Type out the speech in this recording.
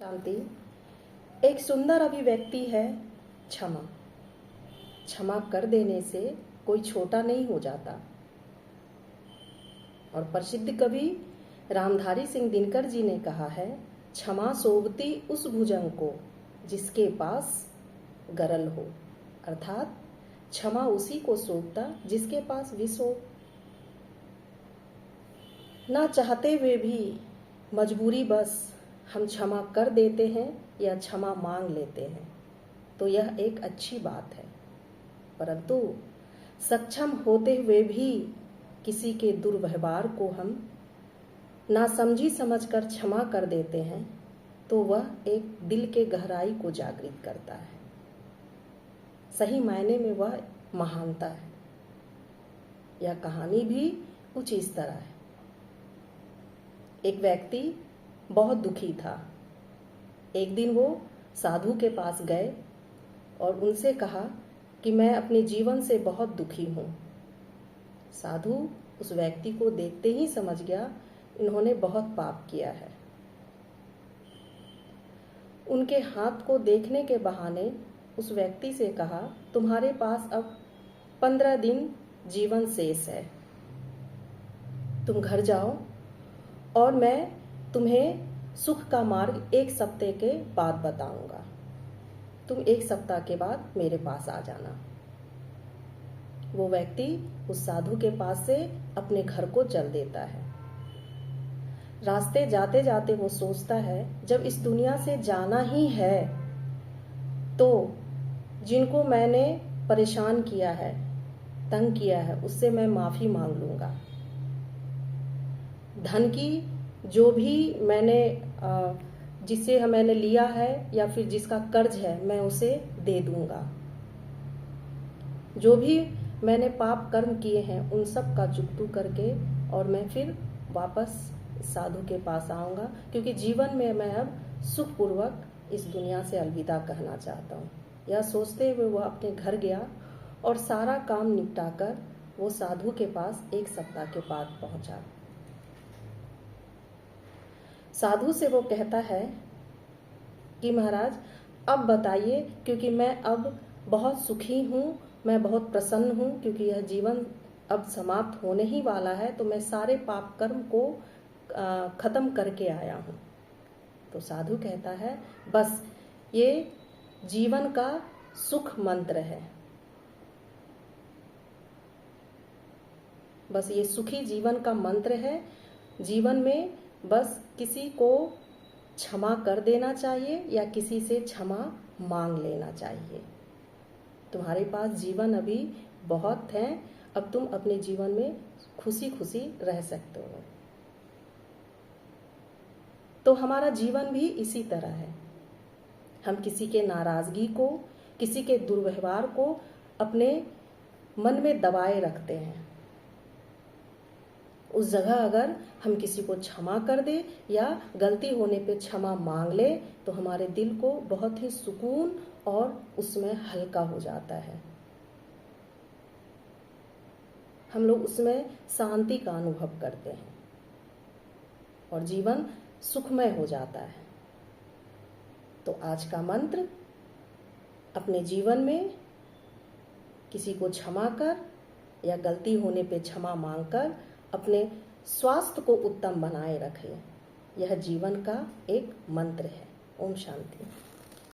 शांति। एक सुंदर अभिव्यक्ति है क्षमा। क्षमा कर देने से कोई छोटा नहीं हो जाता। और प्रसिद्ध कवि रामधारी सिंह दिनकर जी ने कहा है, क्षमा सोभती उस भुजंग को जिसके पास गरल हो। अर्थात क्षमा उसी को सौंपता जिसके पास विष हो। ना चाहते हुए भी मजबूरी बस हम क्षमा कर देते हैं या क्षमा मांग लेते हैं, तो यह एक अच्छी बात है। परंतु सक्षम होते हुए भी किसी के दुर्व्यवहार को हम नासमझी समझकर क्षमा कर देते हैं, तो वह एक दिल के गहराई को जागृत करता है। सही मायने में वह महानता है। यह कहानी भी कुछ इस तरह है। एक व्यक्ति बहुत दुखी था। एक दिन वो साधु के पास गए और उनसे कहा कि मैं अपने जीवन से बहुत दुखी हूँ। साधु उस व्यक्ति को देखते ही समझ गया इन्होंने बहुत पाप किया है। उनके हाथ को देखने के बहाने उस व्यक्ति से कहा, तुम्हारे पास अब 15 दिन जीवन शेष है। तुम घर जाओ और मैं तुम्हें सुख का मार्ग 1 सप्ताह के बाद बताऊंगा। तुम 1 सप्ताह के बाद मेरे पास आ जाना। वो व्यक्ति उस साधु के पास से अपने घर को चल देता है। रास्ते जाते जाते वो सोचता है, जब इस दुनिया से जाना ही है तो जिनको मैंने परेशान किया है, तंग किया है, उससे मैं माफी मांग लूंगा। धन की जो भी मैंने जिससे मैंने लिया है या फिर जिसका कर्ज है, मैं उसे दे दूंगा। जो भी मैंने पाप कर्म किए हैं उन सब का चुकतू करके और मैं फिर वापस साधु के पास आऊंगा, क्योंकि जीवन में मैं अब सुखपूर्वक इस दुनिया से अलविदा कहना चाहता हूँ। यह सोचते हुए वह अपने घर गया और सारा काम निपटाकर वो साधु के पास 1 सप्ताह के बाद पहुंचा। साधु से वो कहता है कि महाराज अब बताइए, क्योंकि मैं अब बहुत सुखी हूँ, मैं बहुत प्रसन्न हूँ, क्योंकि यह जीवन अब समाप्त होने ही वाला है, तो मैं सारे पाप कर्म को खत्म करके आया हूँ। तो साधु कहता है, बस ये जीवन का सुख मंत्र है, बस ये सुखी जीवन का मंत्र है। जीवन में बस किसी को क्षमा कर देना चाहिए या किसी से क्षमा मांग लेना चाहिए। तुम्हारे पास जीवन अभी बहुत है, अब तुम अपने जीवन में खुशी खुशी रह सकते हो। तो हमारा जीवन भी इसी तरह है। हम किसी के नाराजगी को, किसी के दुर्व्यवहार को अपने मन में दबाए रखते हैं। उस जगह अगर हम किसी को क्षमा कर दे या गलती होने पे क्षमा मांग ले, तो हमारे दिल को बहुत ही सुकून और उसमें हल्का हो जाता है। हम लोग उसमें शांति का अनुभव करते हैं और जीवन सुखमय हो जाता है। तो आज का मंत्र, अपने जीवन में किसी को क्षमा कर या गलती होने पे क्षमा मांगकर अपने स्वास्थ्य को उत्तम बनाए रखें। यह जीवन का एक मंत्र है। ओम शांति।